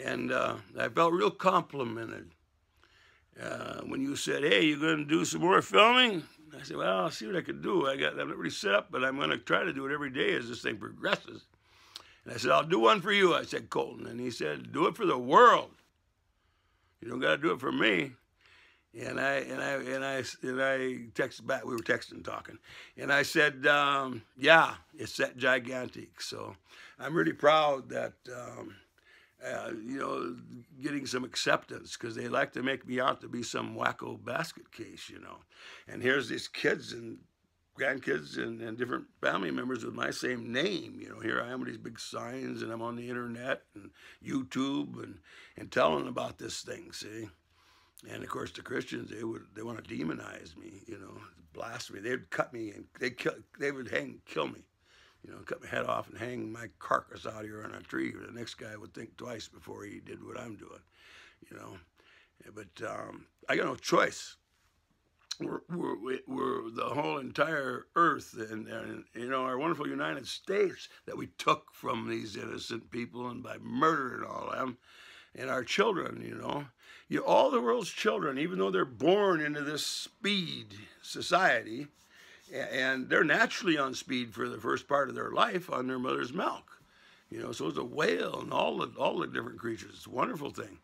And I felt real complimented when you said, hey, you're going to do some more filming? I said, well, I'll see what I can do. I'm not really set up, but I'm going to try to do it every day as this thing progresses. And I said, I'll do one for you, I said, Colton. And he said, do it for the world. You don't got to do it for me. And I texted back. We were texting, talking. And I said, yeah, it's that gigantic. So I'm really proud that, you know, getting some acceptance, because they like to make me out to be some wacko basket case, you know. And here's these kids and grandkids and different family members with my same name. You know, here I am with these big signs, and I'm on the internet and YouTube and telling about this thing, see? And of course the Christians, they want to demonize me, you know, blasphemy. They'd cut me and they would kill me, you know, cut my head off and hang my carcass out here on a tree. Or the next guy would think twice before he did what I'm doing, you know. But I got no choice. We're the whole entire earth and you know, our wonderful United States that we took from these innocent people, and by murdering all of them, and our children, you know. All the world's children, even though they're born into this speed society, and they're naturally on speed for the first part of their life on their mother's milk, you know. So it's a whale and all the different creatures. It's a wonderful thing.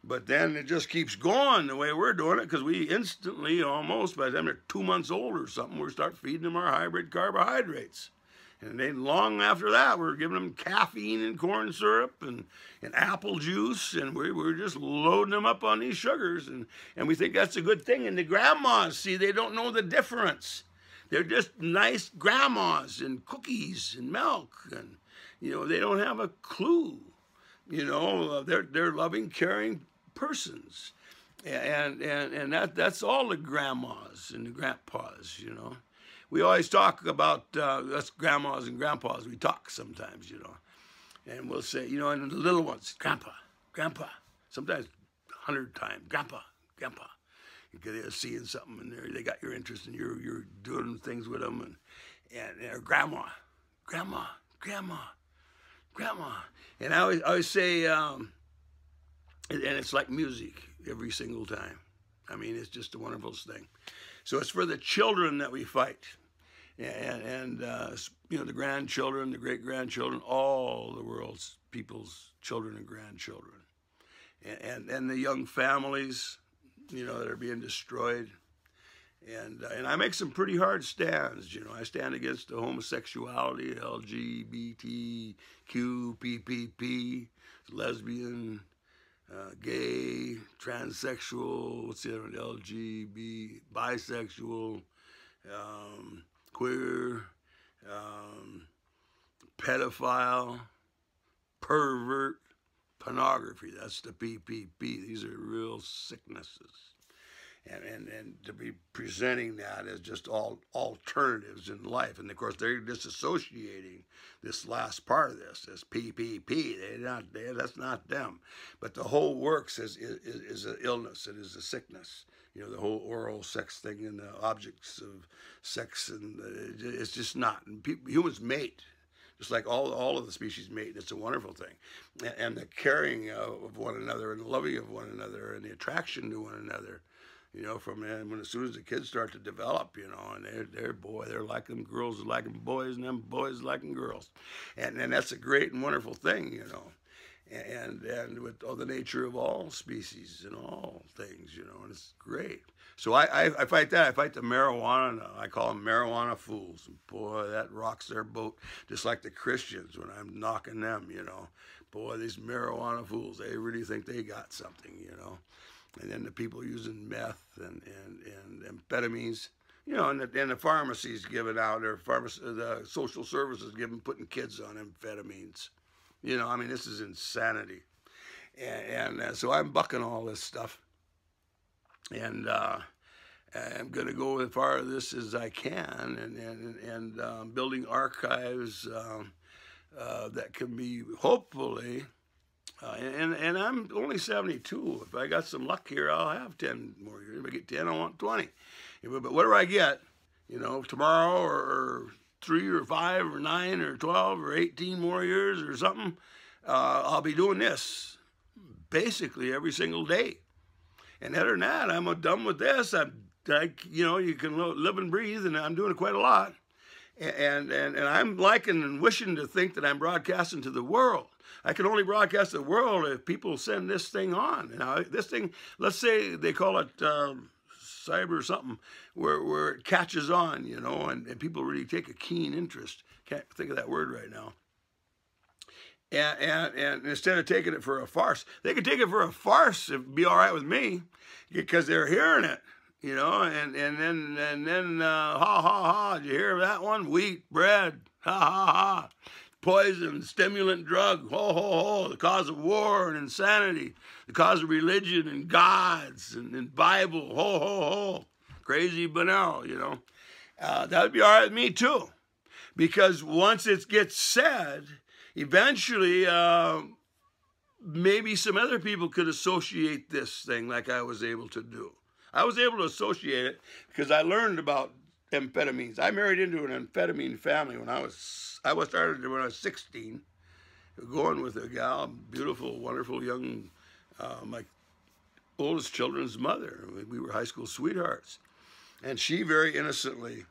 But then it just keeps going the way we're doing it, because we instantly, almost by the time they're 2 months old or something, we start feeding them our hybrid carbohydrates. And then long after that, we're giving them caffeine and corn syrup and apple juice, and we're just loading them up on these sugars, and we think that's a good thing. And the grandmas, see, they don't know the difference. They're just nice grandmas and cookies and milk, and, you know, they don't have a clue. You know, they're loving, caring persons, and that's all the grandmas and the grandpas, you know. We always talk about us grandmas and grandpas. We talk sometimes, you know, and we'll say, you know, and the little ones, grandpa, grandpa, sometimes 100 times, grandpa, grandpa, because they're seeing something and they got your interest and you're doing things with them, and grandma, grandma, grandma, grandma, and I always say, and it's like music every single time. I mean, it's just the wonderfulest thing. So it's for the children that we fight. And you know, the grandchildren, the great-grandchildren, all the world's people's children and grandchildren. And the young families, you know, that are being destroyed. And I make some pretty hard stands, you know. I stand against the homosexuality, LGBT, QPPP, lesbian, gay, transsexual, what's the other one? LGB, bisexual, queer, pedophile, pervert, pornography. That's the PPP. These are real sicknesses. And to be presenting that as just all alternatives in life. And of course, they're disassociating this last part of this PPP. That's not them. But the whole works is an illness. It is a sickness. You know, the whole oral sex thing and the objects of sex, and it's just not. And humans mate. Just like all of the species mate, and it's a wonderful thing. And the caring of one another and the loving of one another and the attraction to one another. You know, as soon as the kids start to develop, you know, and they're liking girls are liking boys, and them boys liking girls, and that's a great and wonderful thing, you know, and with all the nature of all species and all things, you know, and it's great. So I fight that. I fight the marijuana. I call them marijuana fools. And boy, that rocks their boat, just like the Christians when I'm knocking them, you know. Boy, these marijuana fools, they really think they got something, you know. And then the people using meth and amphetamines, you know, and the pharmacies giving out, or the social services putting kids on amphetamines. You know, I mean, this is insanity. And so I'm bucking all this stuff. And I'm going to go as far as this as I can, and building archives that can be hopefully. And I'm only 72. If I got some luck here, I'll have 10 more years. If I get 10, I want 20. But whatever I get, you know, tomorrow or 3 or 5 or 9 or 12 or 18 more years or something, I'll be doing this basically every single day. And other than that, I'm done with this. You know, you can live and breathe, and I'm doing it quite a lot. And I'm liking and wishing to think that I'm broadcasting to the world. I can only broadcast to the world if people send this thing on. Now, this thing, let's say they call it cyber something, where it catches on, you know, and people really take a keen interest. Can't think of that word right now. And instead of taking it for a farce, they could take it for a farce. It'd be all right with me, because they're hearing it. You know, and then ha ha ha, did you hear that one? Wheat, bread, ha ha ha. Poison, stimulant drug, ho ho ho, the cause of war and insanity, the cause of religion and gods and Bible, ho ho ho, crazy banal, you know. That would be all right with me too, because once it gets said, eventually maybe some other people could associate this thing like I was able to do. I was able to associate it because I learned about amphetamines. I married into an amphetamine family when I started when I was 16, going with a gal, beautiful, wonderful young, my oldest children's mother. We were high school sweethearts. And she very innocently,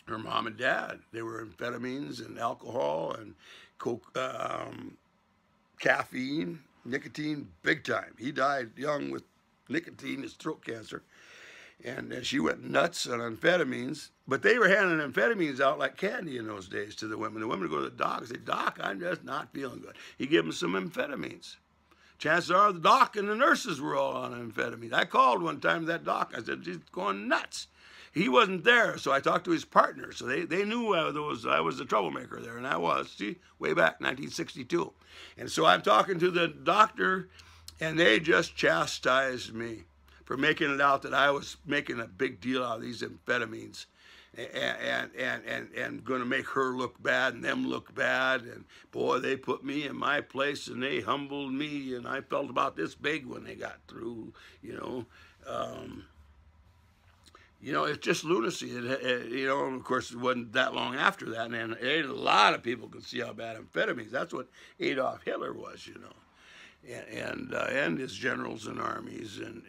her mom and dad, they were amphetamines and alcohol and caffeine, nicotine, big time. He died young with nicotine, his throat cancer. And she went nuts on amphetamines, but they were handing amphetamines out like candy in those days to the women. The women would go to the doc and say, "Doc, I'm just not feeling good." He gave them some amphetamines. Chances are the doc and the nurses were all on amphetamines. I called one time to that doc. I said, "She's going nuts." He wasn't there, so I talked to his partner. So they knew I was the troublemaker there, and I was, see, way back 1962. And so I'm talking to the doctor, and they just chastised me for making it out that I was making a big deal out of these amphetamines and going to make her look bad and them look bad. And boy, they put me in my place and they humbled me, and I felt about this big when they got through, you know. You know, it's just lunacy. You know, and of course, it wasn't that long after that, and a lot of people could see how bad amphetamines. That's what Adolf Hitler was, you know. And his generals and armies, and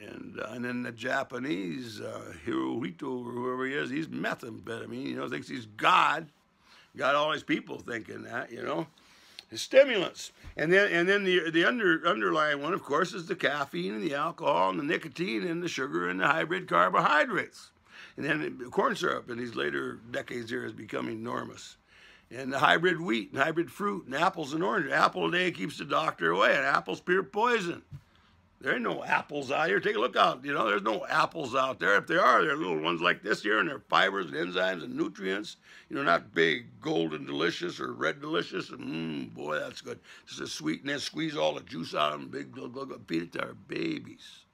then the Japanese Hirohito or whoever he is, he's methamphetamine, you know, thinks he's God, got all his people thinking that, you know, his stimulants, and then the underlying one, of course, is the caffeine and the alcohol and the nicotine and the sugar and the hybrid carbohydrates, and then the corn syrup in these later decades here is becoming enormous. And the hybrid wheat and hybrid fruit and apples and oranges. Apple a day keeps the doctor away, and apple's pure poison. There ain't no apples out here. Take a look out. You know, there's no apples out there. If there are, they're little ones like this here, and they're fibers and enzymes and nutrients. You know, not big golden delicious or red delicious. And boy, that's good. Just a sweetness. Squeeze all the juice out of them. Big, feed it to our babies,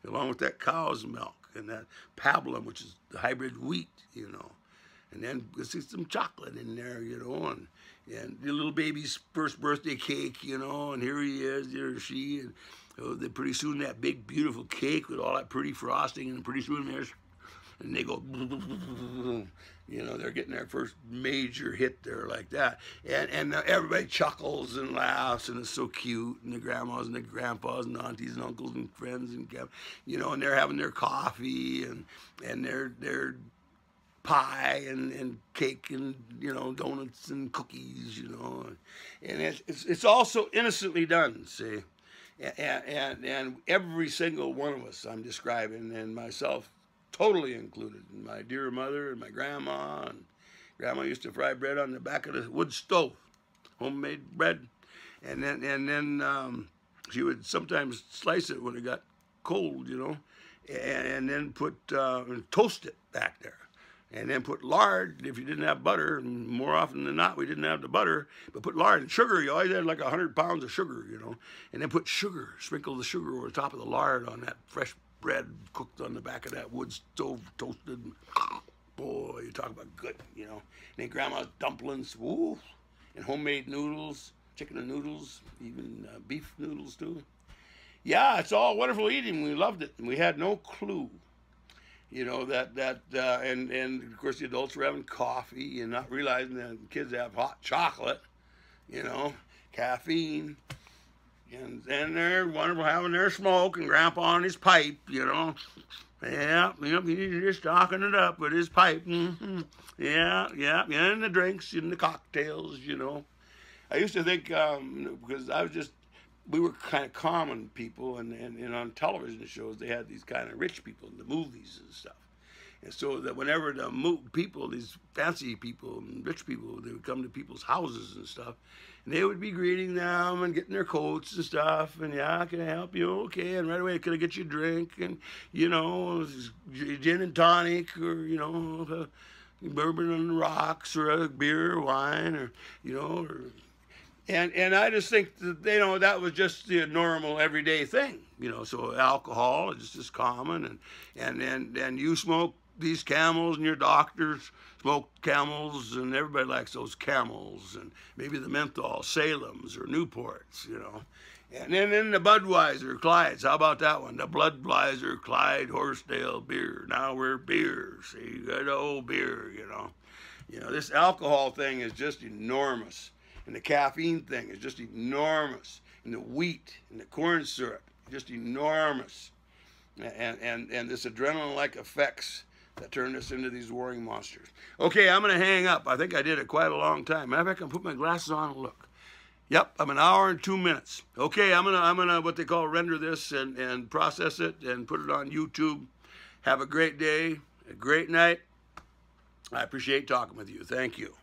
along with that cow's milk and that pablum, which is the hybrid wheat. You know, and then see some chocolate in there. You know, and the little baby's first birthday cake. You know, and here he is, here or she, and then pretty soon that big beautiful cake with all that pretty frosting, and pretty soon and they go, you know, they're getting their first major hit there like that, and everybody chuckles and laughs, and it's so cute, and the grandmas and the grandpas and aunties and uncles and friends and you know, and they're having their coffee and their pie and cake and, you know, donuts and cookies, you know, and it's all so innocently done, see. And every single one of us I'm describing, and myself totally included, and my dear mother and my grandma, and grandma used to fry bread on the back of the wood stove, homemade bread, and then she would sometimes slice it when it got cold, you know, and then put and toast it back there. And then put lard if you didn't have butter, and more often than not we didn't have the butter, but put lard and sugar. You always had like 100 pounds of sugar, you know, and then put sugar, sprinkle the sugar over the top of the lard on that fresh bread cooked on the back of that wood stove, toasted. Boy, you talk about good, you know. And then grandma's dumplings, woo, and homemade noodles, chicken and noodles, even beef noodles too. Yeah, it's all wonderful eating. We loved it, and we had no clue. You know, and of course the adults were having coffee and not realizing that kids have hot chocolate, you know, caffeine, and they're wonderful having their smoke, and grandpa on his pipe, you know. Yeah, he's just talking it up with his pipe. Yeah, and the drinks and the cocktails, you know. I used to think, because we were kind of common people, and on television shows they had these kind of rich people in the movies and stuff. And so that whenever the people, these fancy people and rich people, they would come to people's houses and stuff, and they would be greeting them and getting their coats and stuff, and yeah, can I help you? Okay, and right away, could I get you a drink? And, you know, gin and tonic, or, you know, bourbon on the rocks, or a beer or wine, or, you know, or... And I just think that, you know, that was just the normal everyday thing, you know. So alcohol is just common, and you smoke these Camels, and your doctors smoke Camels, and everybody likes those Camels, and maybe the menthol Salem's or Newports, you know. And then the Budweiser Clydes, how about that one? The Budweiser Clyde Horsedale beer. Now we're beer, see, good old beer, you know. You know, this alcohol thing is just enormous. And the caffeine thing is just enormous. And the wheat and the corn syrup, just enormous. And this adrenaline-like effects that turn us into these warring monsters. Okay, I'm going to hang up. I think I did it quite a long time. Matter of fact, I can put my glasses on and look. Yep, I'm 1 hour and 2 minutes. Okay, I'm gonna what they call render this and process it and put it on YouTube. Have a great day, a great night. I appreciate talking with you. Thank you.